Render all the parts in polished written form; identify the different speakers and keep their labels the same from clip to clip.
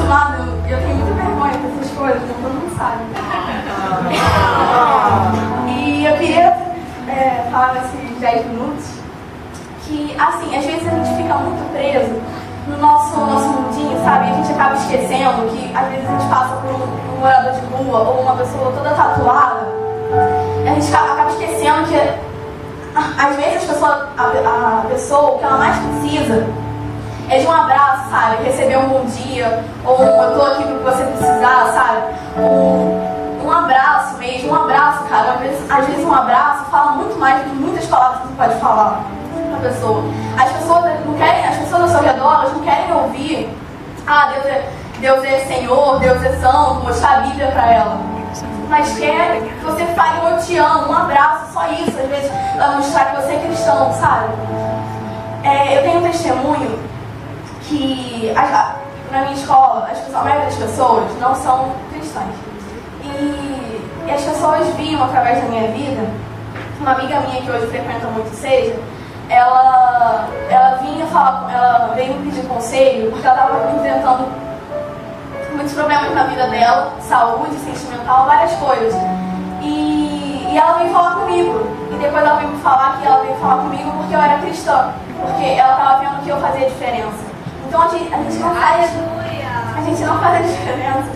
Speaker 1: acostumada, eu tenho muita vergonha dessas coisas, então todo mundo sabe. E eu queria falar nesses 10 minutos que, assim, às vezes a gente fica muito preso no nosso mundinho, sabe? A gente acaba esquecendo que, às vezes, a gente passa por um morador de rua ou uma pessoa toda tatuada. A gente acaba esquecendo que, às vezes, a pessoa, o que ela mais precisa é de um abraço, sabe? Receber um bom dia, ou eu tô aqui pro que você precisar, sabe? Um abraço mesmo, um abraço, cara. Às vezes um abraço fala muito mais do que muitas palavras que você pode falar pra pessoa. As pessoas ao seu redor, elas não querem ouvir, Deus é Senhor, Deus é Santo, mostrar a Bíblia pra ela. Mas quer que você fale um eu te amo, um abraço, só isso, às vezes, pra mostrar que você é cristão, sabe? Eu tenho um testemunho que na minha escola, a maioria das pessoas não são cristãs. E as pessoas viam através da minha vida, uma amiga minha que hoje frequenta muito seja, ela veio me pedir conselho porque ela estava enfrentando muitos problemas na vida dela, saúde, sentimental, várias coisas. E ela veio falar comigo. E depois ela veio me falar que ela veio falar comigo porque eu era cristã, porque ela estava vendo que eu fazia diferença. Então a gente não faz a diferença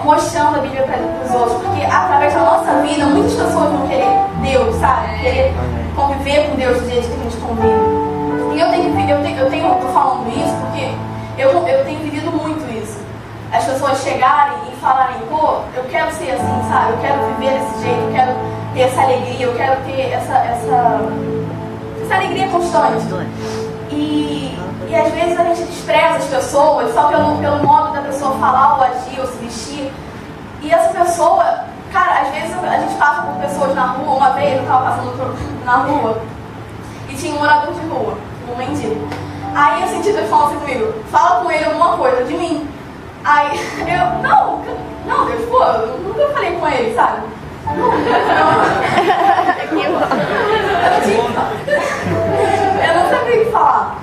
Speaker 1: mostrando a Bíblia para os outros, porque através da nossa vida muitas pessoas vão querer Deus, sabe? Querer conviver com Deus do jeito que a gente convive. E eu tô falando isso porque eu tenho vivido muito isso. As pessoas chegarem e falarem, pô, eu quero ser assim, sabe? Eu quero viver desse jeito, eu quero ter essa alegria, eu quero ter essa alegria constante. E às vezes a gente despreza as pessoas só pelo modo da pessoa falar ou agir ou se vestir. E essa pessoa, cara, às vezes a gente passa por pessoas na rua. Uma vez eu estava passando na rua e tinha um morador de rua, um mendigo. Aí eu senti Deus falando assim comigo, fala com ele alguma coisa de mim. Aí eu, não Deus, pô, eu nunca falei com ele, sabe? Eu não sabia o que falar.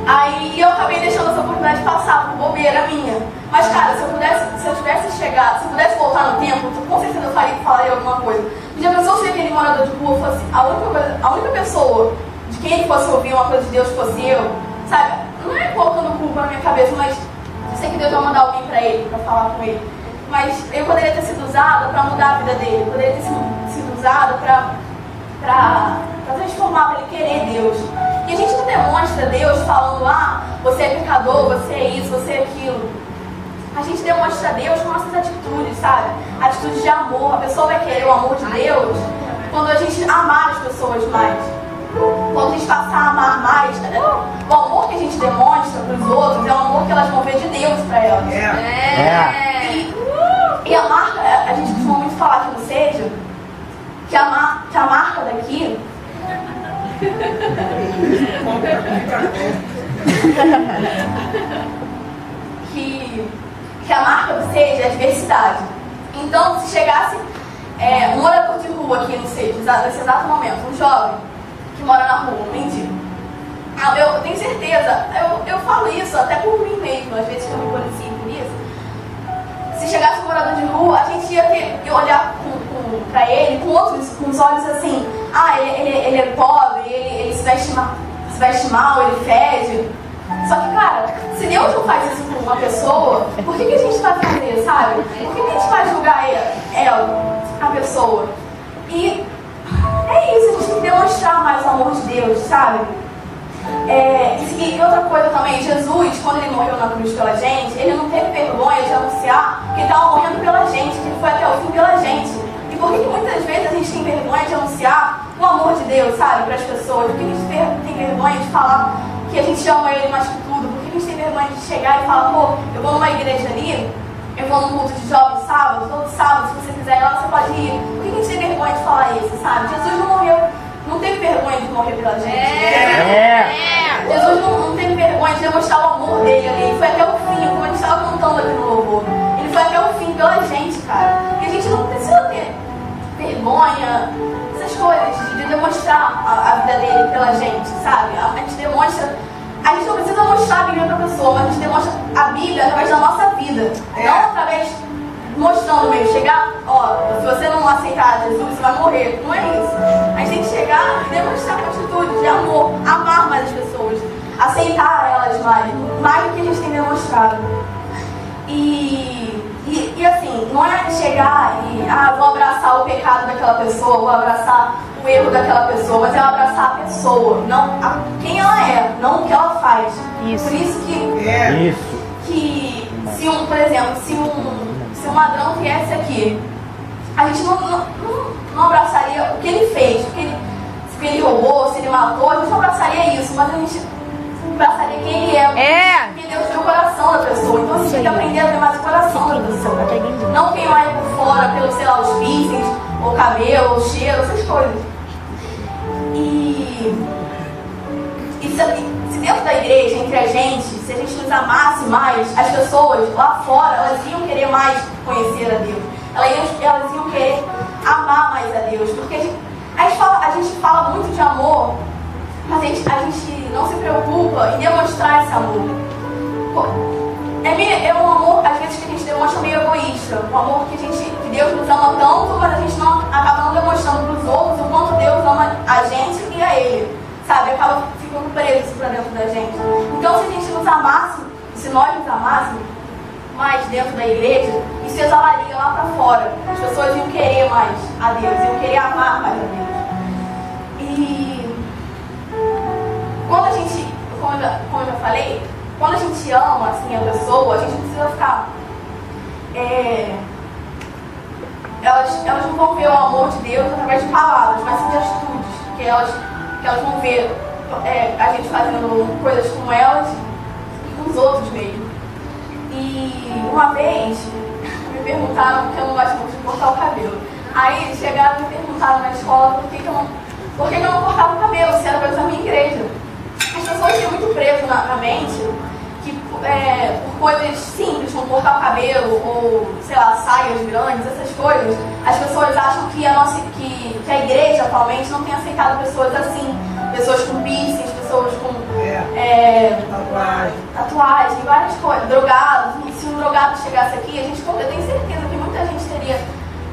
Speaker 1: Aí eu acabei deixando essa oportunidade passar por bobeira minha. Mas, cara, se eu pudesse voltar no tempo, com certeza eu falaria alguma coisa. Porque já pensou se aquele morador de rua fosse a única pessoa de quem ele fosse ouvir uma coisa de Deus fosse eu, sabe? Não é colocando culpa na minha cabeça, mas eu sei que Deus vai mandar alguém pra ele, pra falar com ele. Mas eu poderia ter sido usada pra mudar a vida dele, eu poderia ter sido usada pra transformar, pra ele querer Deus. E a gente não demonstra Deus falando, você é pecador, você é isso, você é aquilo. A gente demonstra Deus com nossas atitudes, sabe? Atitudes de amor. A pessoa vai querer o amor de Deus quando a gente amar as pessoas mais. Quando a gente passar a amar mais. O amor que a gente demonstra para os outros é o amor que elas vão ver de Deus para elas. E a marca, a gente costuma muito falar aqui no Seja, que a marca daqui... que a marca do Seja é a diversidade. Então, se chegasse um morador de rua aqui no Seja, nesse exato momento, um jovem que mora na rua, um mendigo, eu tenho certeza, eu falo isso até por mim mesmo, às vezes que eu me policio por isso. Se chegasse um morador de rua, a gente ia ter que olhar pra ele com os olhos assim, ele é pobre, ele se veste mal, ele fede. Só que, cara, se Deus não faz isso com uma pessoa, por que a gente vai fazer, sabe? Por que a gente vai julgar a pessoa? E é isso, a gente tem que demonstrar mais o amor de Deus, sabe? E outra coisa também, Jesus, quando ele morreu na cruz pela gente, ele não teve vergonha de anunciar que ele estava morrendo pela gente, que ele foi até o fim pela gente. E por que muitas vezes a gente tem vergonha de anunciar o amor de Deus, sabe, para as pessoas? Por que a gente tem vergonha de falar que a gente ama ele mais que tudo? Por que a gente tem vergonha de chegar e falar, pô, eu vou numa igreja ali, eu vou num culto de jovens sábado, todo sábado, se você quiser ir lá, você pode ir. Por que a gente tem vergonha de falar isso, sabe? Jesus não morreu, não teve vergonha de morrer pela gente. Jesus não teve vergonha de demonstrar o amor dele ali. Ele foi até o fim, como a gente estava cantando aqui no louvor. Ele foi até o fim pela gente, cara. E a gente não precisa ter vergonha, essas coisas, de demonstrar a vida dele pela gente, sabe? A gente não precisa mostrar a Bíblia para a pessoa, mas a gente demonstra a Bíblia vida. Não através mostrando o meio. Chegar, ó, se você não aceitar Jesus, você vai morrer. Não é isso. A gente tem que chegar e demonstrar com atitude de amor, amar mais as pessoas, aceitar elas mais do que a gente tem demonstrado. E assim, não é chegar e vou abraçar o pecado daquela pessoa, vou abraçar o erro daquela pessoa, mas é abraçar a pessoa, não quem ela é, não o que ela faz.
Speaker 2: Isso.
Speaker 1: Por isso que se por exemplo, se um ladrão viesse aqui, a gente não abraçaria o que ele fez, se ele roubou, se ele matou, a gente não abraçaria isso, mas a gente abraçaria quem ele é. Porque Deus viu o coração da pessoa. Então a gente tem que aprender a ver mais o coração da pessoa. Não quem vai por fora pelo, sei lá, os piercings, ou cabelo, ou cheiro, essas coisas. E se dentro da igreja, entre a gente, se a gente nos amasse mais, as pessoas lá fora, elas iam querer mais conhecer a Deus. Elas iam querer amar mais a Deus. Porque a gente fala muito de amor, mas a gente não se preocupa em demonstrar esse amor. É um amor, às vezes, que a gente demonstra meio egoísta. Um amor que Deus nos ama tanto, mas a gente acaba não demonstrando para os outros o quanto Deus ama a gente e a Ele. Sabe? Acaba ficando preso para dentro da gente. Então, se a gente nos amasse, se nós nos amássemos mais dentro da igreja, isso exalaria lá para fora. As pessoas iam querer mais a Deus, iam querer amar mais a Deus. E quando a gente, como eu já falei, quando a gente ama assim, a pessoa, a gente não precisa ficar. Elas não vão ver o amor de Deus através de palavras, mas sim de atitudes. Que elas vão ver a gente fazendo coisas com elas e com os outros mesmo. E uma vez me perguntaram, porque eu não gosto muito de cortar o cabelo. Aí chegaram e me perguntaram na escola por que eu não cortava o cabelo, se era para usar a minha igreja. As pessoas têm muito preso na mente que por coisas simples, como cortar o cabelo ou, sei lá, saias grandes, essas coisas, as pessoas acham que a igreja atualmente não tem aceitado pessoas assim, pessoas com piercings, pessoas com tatuagem, várias coisas, drogados. E se um drogado chegasse aqui, eu tenho certeza que muita gente teria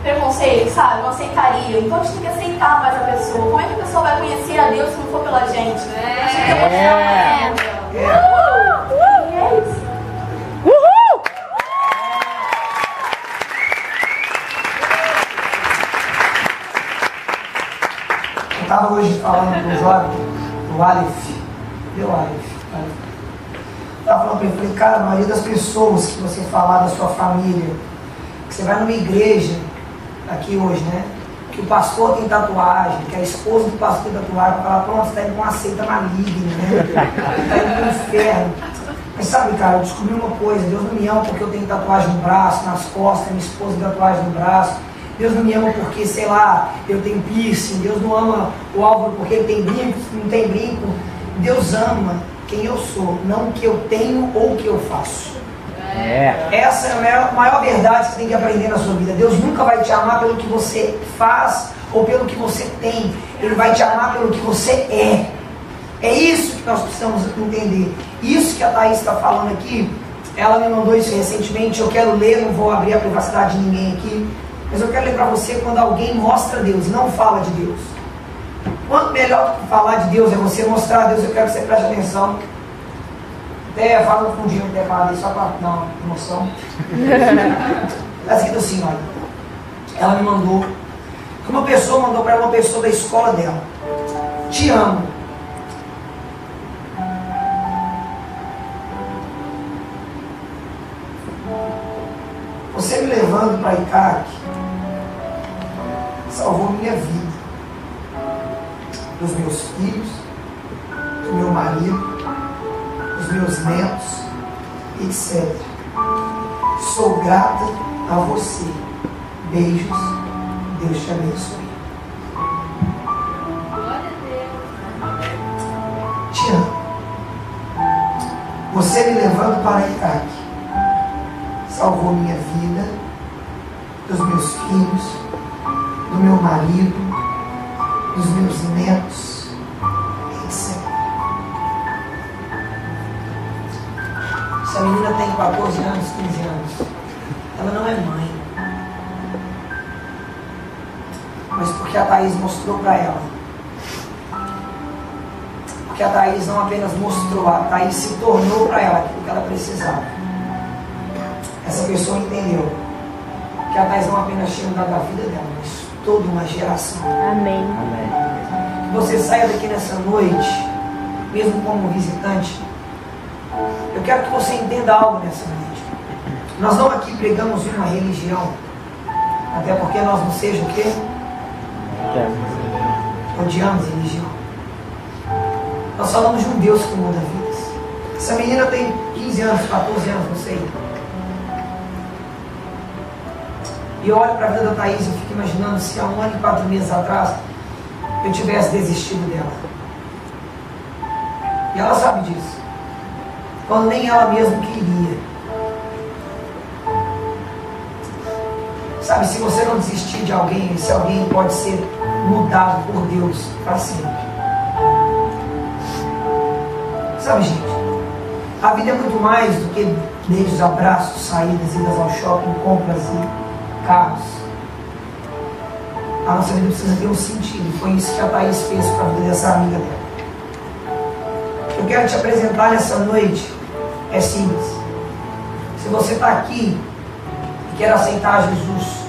Speaker 1: preconceito, sabe? Não aceitaria. Então a gente tem que aceitar mais a pessoa. Como é que a pessoa vai conhecer a Deus se não for pela gente? A gente tem que mostrar é isso.
Speaker 2: Uhul!
Speaker 3: Eu estava hoje falando com o jovem, o Aleph. Deu Aleph. Estava falando para ele, falei, cara, a maioria das pessoas que você falar da sua família, que você vai numa igreja, aqui hoje, né? Que o pastor tem tatuagem, que a esposa do pastor tem tatuagem, vai falar, pronto, você está indo com uma seita maligna, né? Está indo para o inferno. Mas sabe, cara, eu descobri uma coisa, Deus não me ama porque eu tenho tatuagem no braço, nas costas, minha esposa tem tatuagem no braço. Deus não me ama porque, sei lá, eu tenho piercing. Deus não ama o Álvaro porque ele tem brinco, não tem brinco. Deus ama quem eu sou, não o que eu tenho ou o que eu faço. Essa é a maior verdade que você tem que aprender na sua vida. Deus nunca vai te amar pelo que você faz ou pelo que você tem. Ele vai te amar pelo que você é. É isso que nós precisamos entender. Isso que a Thaís está falando aqui, ela me mandou isso recentemente. Eu quero ler, não vou abrir a privacidade de ninguém aqui, mas eu quero ler para você quando alguém mostra Deus, não fala de Deus. Quanto melhor do que falar de Deus é você mostrar a Deus. Eu quero que você preste atenção. Até fala no fundinho, até fala só para dar uma emoção. Está escrito assim, olha. Ela me mandou, que uma pessoa mandou para uma pessoa da escola dela: te amo. Você me levando para ICAC salvou minha vida, dos meus filhos, do meu marido, dos meus netos, etc. Sou grata a você. Beijos. Deus te abençoe.
Speaker 4: Glória a Deus.
Speaker 3: Te amo. Você me levando para ICAC salvou minha vida, dos meus filhos, do meu marido, dos meus netos, etc. Essa menina tem 14 anos, 15 anos. Ela não é mãe. Mas porque a Thaís mostrou para ela. Porque a Thaís não apenas mostrou, a Thaís se tornou para ela aquilo que ela precisava. Essa pessoa entendeu que a Thaís não apenas tinha mudado a vida dela, mas toda uma geração.
Speaker 2: Amém.
Speaker 3: Que você saia daqui nessa noite, mesmo como visitante. Eu quero que você entenda algo nessa noite. Nós não aqui pregamos uma religião, até porque nós não seja o quê? Odiamos religião. Nós falamos de um Deus que muda vidas. Essa menina tem 15 anos, 14 anos, não sei. E eu olho para a vida da Thaís e fico imaginando se há 1 ano e 4 meses atrás eu tivesse desistido dela. E ela sabe disso. Quando nem ela mesma queria. Sabe, se você não desistir de alguém, esse alguém pode ser mudado por Deus para sempre. Sabe, gente, a vida é muito mais do que beijos, abraços, saídas, idas ao shopping, compras e carros. A nossa vida precisa ter um sentido. Foi isso que a Thaís fez para a vida dessa amiga dela. Eu quero te apresentar nessa noite. É simples. Se você está aqui e quer aceitar Jesus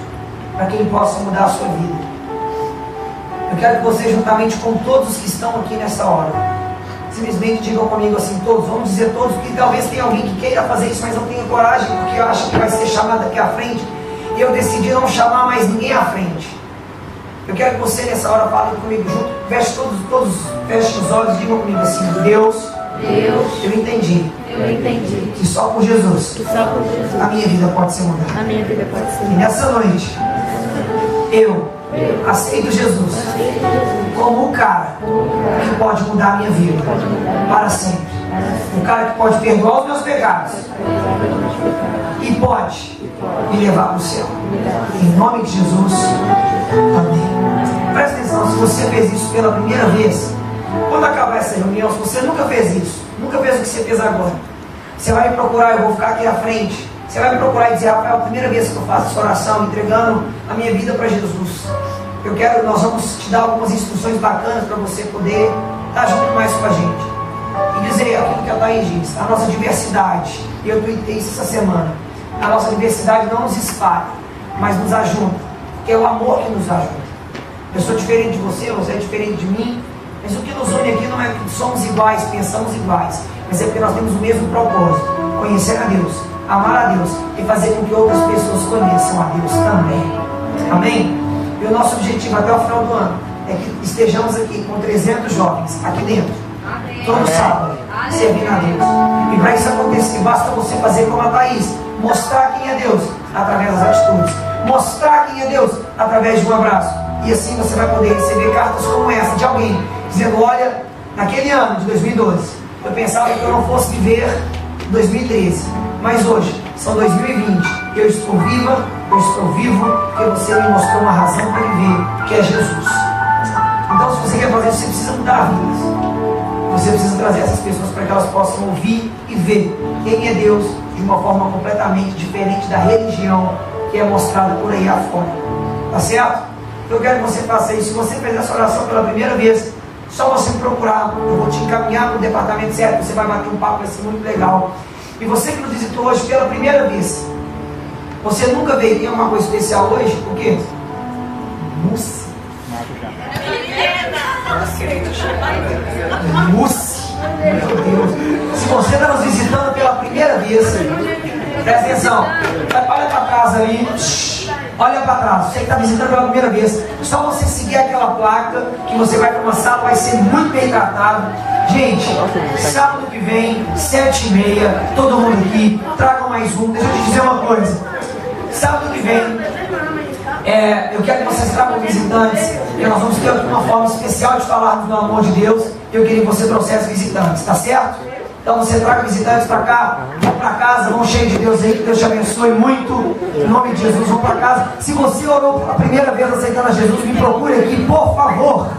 Speaker 3: para que Ele possa mudar a sua vida, eu quero que você, juntamente com todos os que estão aqui nessa hora, simplesmente digam comigo assim, todos, vamos dizer todos, porque talvez tenha alguém que queira fazer isso, mas não tenha coragem, porque acha que vai ser chamado aqui à frente, e eu decidi não chamar mais ninguém à frente. Eu quero que você nessa hora fale comigo junto, feche os olhos e digam comigo assim, Deus, eu entendi que só por Jesus a minha vida pode ser mudada. E nessa noite eu aceito Jesus como o cara que pode mudar a minha vida para sempre. O cara que pode perdoar os meus pecados e pode me levar para o céu. Em nome de Jesus, amém. Presta atenção, se você fez isso pela primeira vez, quando acabar essa reunião, se você nunca fez isso, nunca fez o que você fez agora, você vai me procurar, eu vou ficar aqui à frente. Você vai me procurar e dizer, Rafael, a primeira vez que eu faço essa oração, entregando a minha vida para Jesus. Nós vamos te dar algumas instruções bacanas para você poder estar junto mais com a gente. E dizer aquilo que a Thaís diz, a nossa diversidade, e eu tuitei isso essa semana, a nossa diversidade não nos espalha, mas nos ajuda, porque é o amor que nos ajuda. Eu sou diferente de você é diferente de mim, mas o que nos une aqui não é que somos iguais, pensamos iguais, mas é porque nós temos o mesmo propósito, conhecer a Deus, amar a Deus e fazer com que outras pessoas conheçam a Deus também. Amém? E o nosso objetivo até o final do ano é que estejamos aqui com 300 jovens aqui dentro, todo sábado, servindo a Deus. E para isso acontecer, basta você fazer como a Thaís, mostrar quem é Deus através das atitudes, mostrar quem é Deus através de um abraço. E assim você vai poder receber cartas como essa de alguém dizendo, olha, naquele ano de 2012 eu pensava que eu não fosse viver 2013, mas hoje são 2020, eu estou viva, eu estou vivo, porque você me mostrou uma razão para viver, que é Jesus. Então, se você quer fazer isso, você precisa mudar vidas. Você precisa trazer essas pessoas para que elas possam ouvir e ver quem é Deus de uma forma completamente diferente da religião que é mostrada por aí afora. Tá certo? Eu quero que você faça isso. Se você fez essa oração pela primeira vez, só você me procurar, eu vou te encaminhar para o departamento certo, você vai bater um papo, vai ser muito legal. E você que nos visitou hoje pela primeira vez, você nunca veio, tem uma coisa especial hoje, o quê? Mousse. Mousse. Meu Deus. Se você está nos visitando pela primeira vez, presta atenção, olha para trás ali. Olha para trás, você que está visitando pela primeira vez, só você seguir aquela placa que você vai para uma sala, vai ser muito bem tratado. Gente, sábado que vem, 7h30, todo mundo aqui, tragam mais um. Deixa eu te dizer uma coisa, sábado que vem, eu quero que vocês tragam visitantes, e nós vamos ter aqui uma forma especial de falarmos do amor de Deus. Eu queria que você trouxesse visitantes, tá certo? Então você traga visitantes para cá, vão para casa, vão cheio de Deus aí, que Deus te abençoe muito, em nome de Jesus, vão para casa. Se você orou pela primeira vez aceitando a Jesus, me procure aqui, por favor.